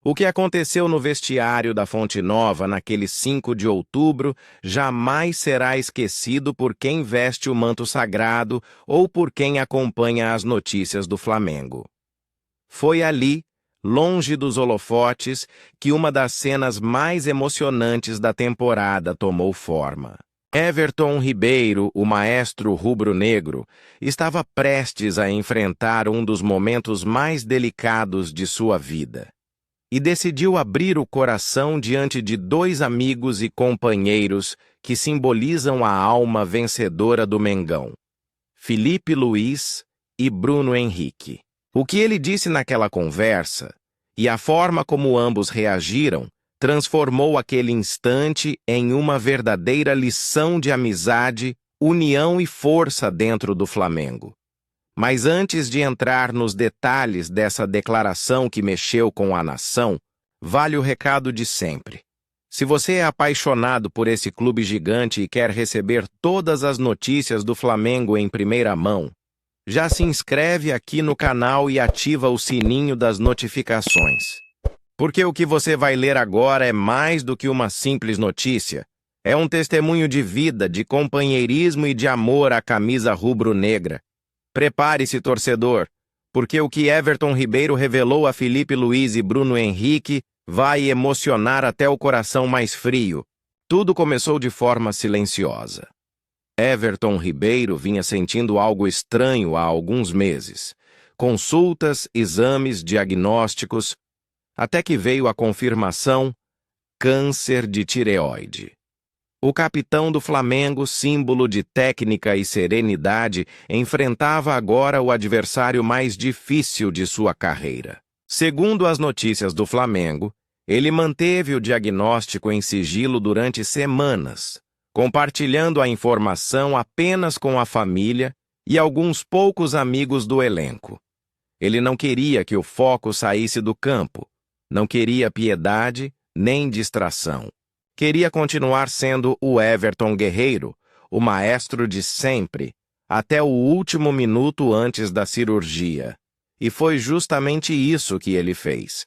O que aconteceu no vestiário da Fonte Nova naquele 5 de outubro jamais será esquecido por quem veste o manto sagrado ou por quem acompanha as notícias do Flamengo. Foi ali, longe dos holofotes, que uma das cenas mais emocionantes da temporada tomou forma. Everton Ribeiro, o maestro rubro-negro, estava prestes a enfrentar um dos momentos mais delicados de sua vida e decidiu abrir o coração diante de dois amigos e companheiros que simbolizam a alma vencedora do Mengão, Filipe Luís e Bruno Henrique. O que ele disse naquela conversa e a forma como ambos reagiram transformou aquele instante em uma verdadeira lição de amizade, união e força dentro do Flamengo. Mas antes de entrar nos detalhes dessa declaração que mexeu com a nação, vale o recado de sempre. Se você é apaixonado por esse clube gigante e quer receber todas as notícias do Flamengo em primeira mão, já se inscreve aqui no canal e ativa o sininho das notificações. Porque o que você vai ler agora é mais do que uma simples notícia. É um testemunho de vida, de companheirismo e de amor à camisa rubro-negra. Prepare-se, torcedor, porque o que Everton Ribeiro revelou a Filipe Luís e Bruno Henrique vai emocionar até o coração mais frio. Tudo começou de forma silenciosa. Everton Ribeiro vinha sentindo algo estranho há alguns meses. Consultas, exames, diagnósticos, até que veio a confirmação: câncer de tireoide. O capitão do Flamengo, símbolo de técnica e serenidade, enfrentava agora o adversário mais difícil de sua carreira. Segundo as notícias do Flamengo, ele manteve o diagnóstico em sigilo durante semanas, compartilhando a informação apenas com a família e alguns poucos amigos do elenco. Ele não queria que o foco saísse do campo, não queria piedade nem distração. Queria continuar sendo o Everton guerreiro, o maestro de sempre, até o último minuto antes da cirurgia. E foi justamente isso que ele fez.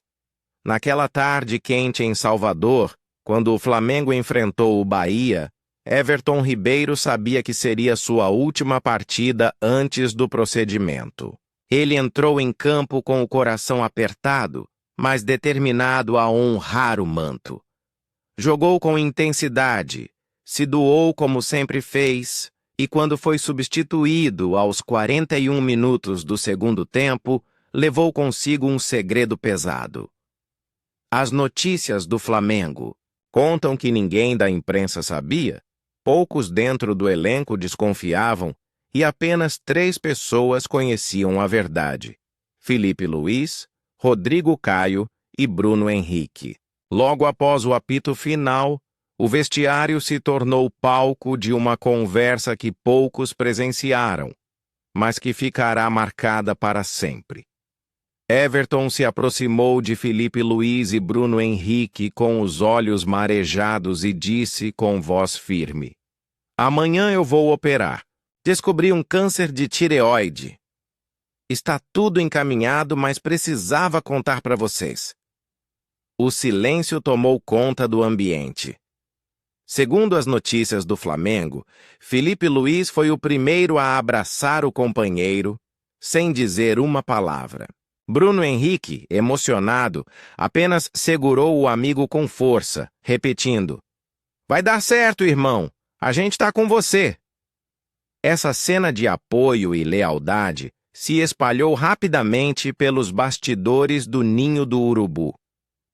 Naquela tarde quente em Salvador, quando o Flamengo enfrentou o Bahia, Everton Ribeiro sabia que seria sua última partida antes do procedimento. Ele entrou em campo com o coração apertado, mas determinado a honrar o manto. Jogou com intensidade, se doou como sempre fez, e quando foi substituído aos 41 minutos do segundo tempo, levou consigo um segredo pesado. As notícias do Flamengo contam que ninguém da imprensa sabia, poucos dentro do elenco desconfiavam e apenas 3 pessoas conheciam a verdade: Filipe Luís, Rodrigo Caio e Bruno Henrique. Logo após o apito final, o vestiário se tornou palco de uma conversa que poucos presenciaram, mas que ficará marcada para sempre. Everton se aproximou de Filipe Luís e Bruno Henrique com os olhos marejados e disse com voz firme: "Amanhã eu vou operar. Descobri um câncer de tireoide. Está tudo encaminhado, mas precisava contar para vocês." O silêncio tomou conta do ambiente. Segundo as notícias do Flamengo, Filipe Luís foi o primeiro a abraçar o companheiro, sem dizer uma palavra. Bruno Henrique, emocionado, apenas segurou o amigo com força, repetindo: "Vai dar certo, irmão. A gente está com você." Essa cena de apoio e lealdade se espalhou rapidamente pelos bastidores do Ninho do Urubu.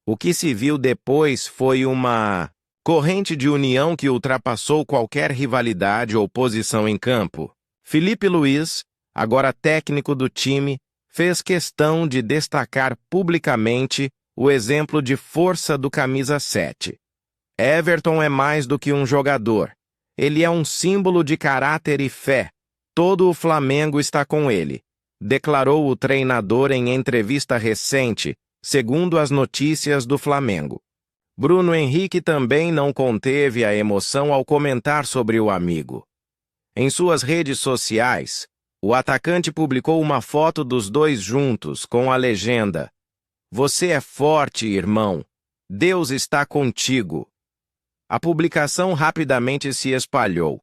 O que se viu depois foi uma corrente de união que ultrapassou qualquer rivalidade ou posição em campo. Filipe Luís, agora técnico do time, fez questão de destacar publicamente o exemplo de força do camisa 7. Everton é mais do que um jogador. Ele é um símbolo de caráter e fé. Todo o Flamengo está com ele, declarou o treinador em entrevista recente, segundo as notícias do Flamengo. Bruno Henrique também não conteve a emoção ao comentar sobre o amigo. Em suas redes sociais, o atacante publicou uma foto dos dois juntos com a legenda: Você é forte, irmão. Deus está contigo. A publicação rapidamente se espalhou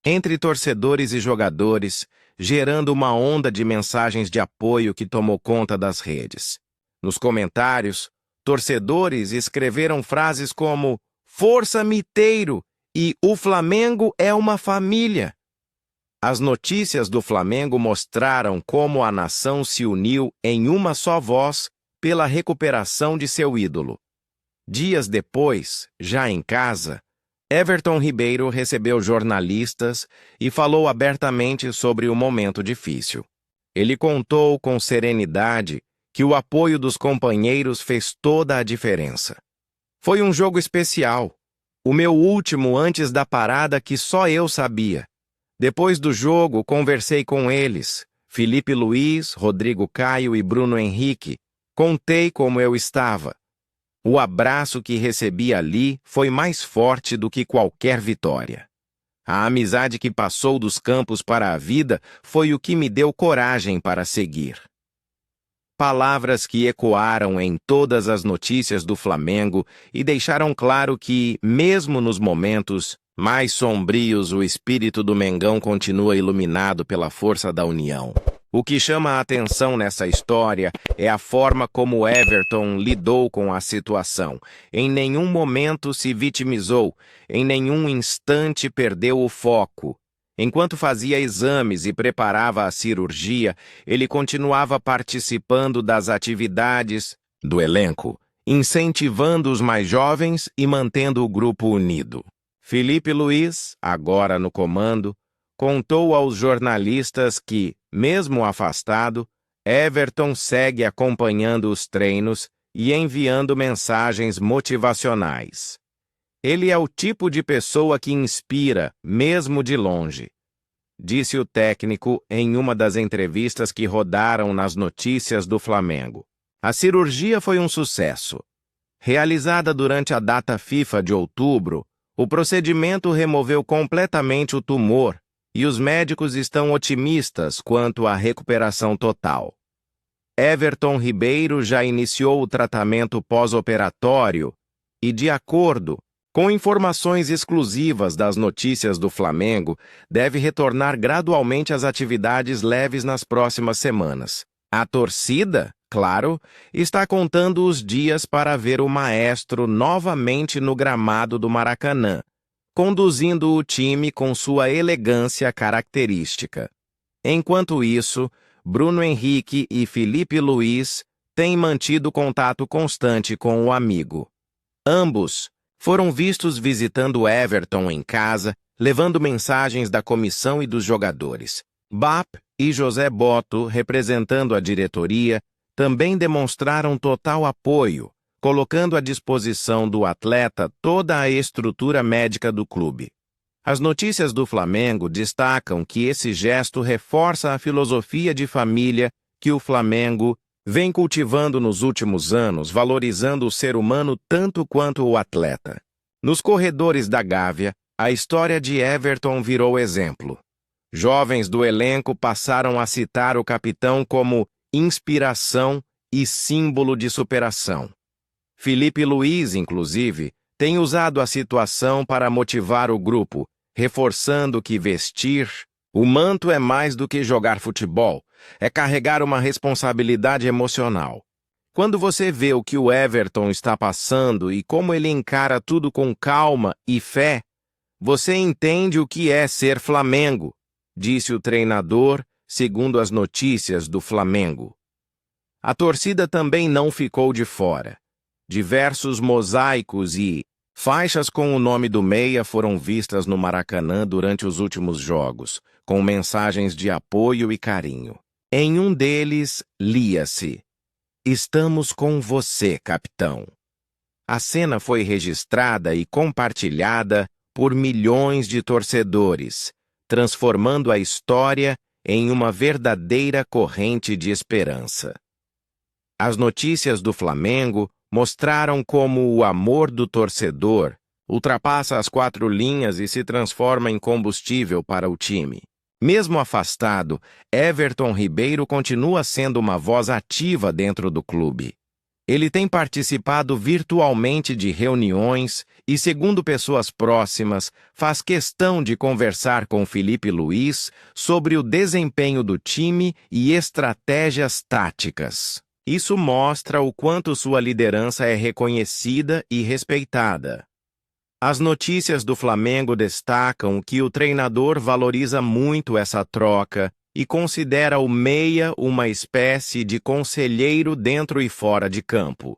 entre torcedores e jogadores, gerando uma onda de mensagens de apoio que tomou conta das redes. Nos comentários, torcedores escreveram frases como "Força Miteiro" e "O Flamengo é uma família". As notícias do Flamengo mostraram como a nação se uniu em uma só voz pela recuperação de seu ídolo. Dias depois, já em casa, Everton Ribeiro recebeu jornalistas e falou abertamente sobre o momento difícil. Ele contou com serenidade que o apoio dos companheiros fez toda a diferença. Foi um jogo especial, o meu último antes da parada que só eu sabia. Depois do jogo, conversei com eles, Felipe Luiz, Rodrigo Caio e Bruno Henrique. Contei como eu estava. O abraço que recebi ali foi mais forte do que qualquer vitória. A amizade que passou dos campos para a vida foi o que me deu coragem para seguir. Palavras que ecoaram em todas as notícias do Flamengo e deixaram claro que, mesmo nos momentos mais sombrios, o espírito do Mengão continua iluminado pela força da união. O que chama a atenção nessa história é a forma como Everton lidou com a situação. Em nenhum momento se vitimizou, em nenhum instante perdeu o foco. Enquanto fazia exames e preparava a cirurgia, ele continuava participando das atividades do elenco, incentivando os mais jovens e mantendo o grupo unido. Felipe Luiz, agora no comando, contou aos jornalistas que, mesmo afastado, Everton segue acompanhando os treinos e enviando mensagens motivacionais. Ele é o tipo de pessoa que inspira, mesmo de longe, disse o técnico em uma das entrevistas que rodaram nas notícias do Flamengo. A cirurgia foi um sucesso. Realizada durante a data FIFA de outubro, o procedimento removeu completamente o tumor e os médicos estão otimistas quanto à recuperação total. Everton Ribeiro já iniciou o tratamento pós-operatório e, de acordo com informações exclusivas das notícias do Flamengo, deve retornar gradualmente às atividades leves nas próximas semanas. A torcida, claro, está contando os dias para ver o maestro novamente no gramado do Maracanã, conduzindo o time com sua elegância característica. Enquanto isso, Bruno Henrique e Felipe Luiz têm mantido contato constante com o amigo. Ambos foram vistos visitando Everton em casa, levando mensagens da comissão e dos jogadores. BAP e José Boto, representando a diretoria, também demonstraram total apoio, colocando à disposição do atleta toda a estrutura médica do clube. As notícias do Flamengo destacam que esse gesto reforça a filosofia de família que o Flamengo vem cultivando nos últimos anos, valorizando o ser humano tanto quanto o atleta. Nos corredores da Gávea, a história de Everton virou exemplo. Jovens do elenco passaram a citar o capitão como inspiração e símbolo de superação. Felipe Luiz, inclusive, tem usado a situação para motivar o grupo, reforçando que vestir o manto é mais do que jogar futebol, é carregar uma responsabilidade emocional. Quando você vê o que o Everton está passando e como ele encara tudo com calma e fé, você entende o que é ser Flamengo, disse o treinador, segundo as notícias do Flamengo. A torcida também não ficou de fora. Diversos mosaicos e faixas com o nome do meia foram vistas no Maracanã durante os últimos jogos, com mensagens de apoio e carinho. Em um deles, lia-se: "Estamos com você, capitão." A cena foi registrada e compartilhada por milhões de torcedores, transformando a história em uma verdadeira corrente de esperança. As notícias do Flamengo mostraram como o amor do torcedor ultrapassa as 4 linhas e se transforma em combustível para o time. Mesmo afastado, Everton Ribeiro continua sendo uma voz ativa dentro do clube. Ele tem participado virtualmente de reuniões e, segundo pessoas próximas, faz questão de conversar com Filipe Luís sobre o desempenho do time e estratégias táticas. Isso mostra o quanto sua liderança é reconhecida e respeitada. As notícias do Flamengo destacam que o treinador valoriza muito essa troca e considera o meia uma espécie de conselheiro dentro e fora de campo.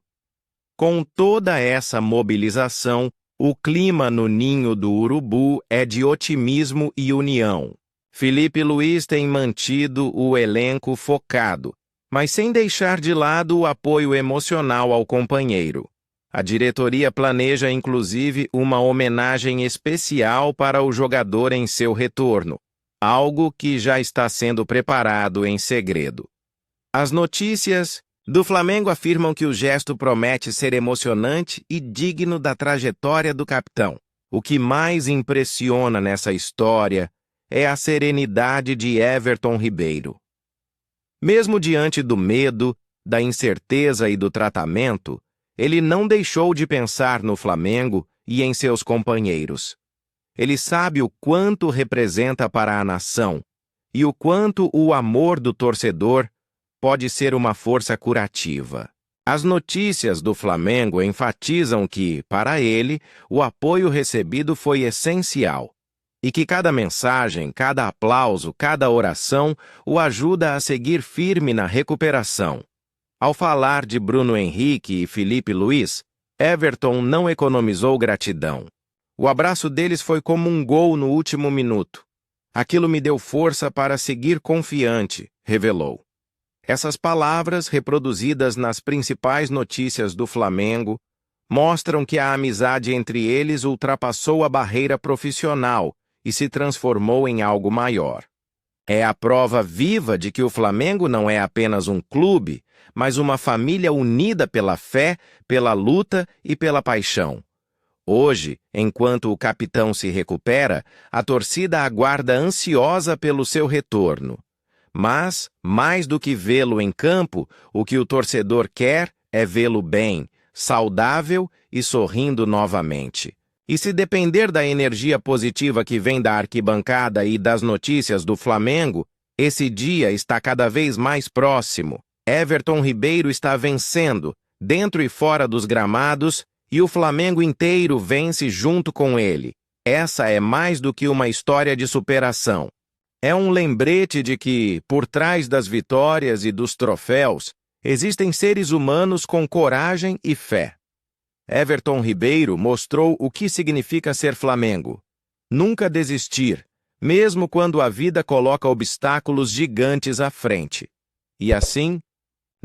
Com toda essa mobilização, o clima no ninho do Urubu é de otimismo e união. Filipe Luís tem mantido o elenco focado, mas sem deixar de lado o apoio emocional ao companheiro. A diretoria planeja, inclusive, uma homenagem especial para o jogador em seu retorno, algo que já está sendo preparado em segredo. As notícias do Flamengo afirmam que o gesto promete ser emocionante e digno da trajetória do capitão. O que mais impressiona nessa história é a serenidade de Everton Ribeiro. Mesmo diante do medo, da incerteza e do tratamento, ele não deixou de pensar no Flamengo e em seus companheiros. Ele sabe o quanto representa para a nação e o quanto o amor do torcedor pode ser uma força curativa. As notícias do Flamengo enfatizam que, para ele, o apoio recebido foi essencial e que cada mensagem, cada aplauso, cada oração o ajuda a seguir firme na recuperação. Ao falar de Bruno Henrique e Filipe Luís, Everton não economizou gratidão. O abraço deles foi como um gol no último minuto. Aquilo me deu força para seguir confiante, revelou. Essas palavras, reproduzidas nas principais notícias do Flamengo, mostram que a amizade entre eles ultrapassou a barreira profissional e se transformou em algo maior. É a prova viva de que o Flamengo não é apenas um clube, mas uma família unida pela fé, pela luta e pela paixão. Hoje, enquanto o capitão se recupera, a torcida aguarda ansiosa pelo seu retorno. Mas, mais do que vê-lo em campo, o que o torcedor quer é vê-lo bem, saudável e sorrindo novamente. E se depender da energia positiva que vem da arquibancada e das notícias do Flamengo, esse dia está cada vez mais próximo. Everton Ribeiro está vencendo, dentro e fora dos gramados, e o Flamengo inteiro vence junto com ele. Essa é mais do que uma história de superação. É um lembrete de que, por trás das vitórias e dos troféus, existem seres humanos com coragem e fé. Everton Ribeiro mostrou o que significa ser Flamengo. Nunca desistir, mesmo quando a vida coloca obstáculos gigantes à frente. E assim,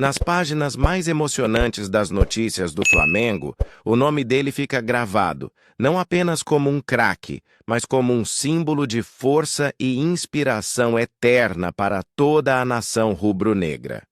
nas páginas mais emocionantes das notícias do Flamengo, o nome dele fica gravado, não apenas como um craque, mas como um símbolo de força e inspiração eterna para toda a nação rubro-negra.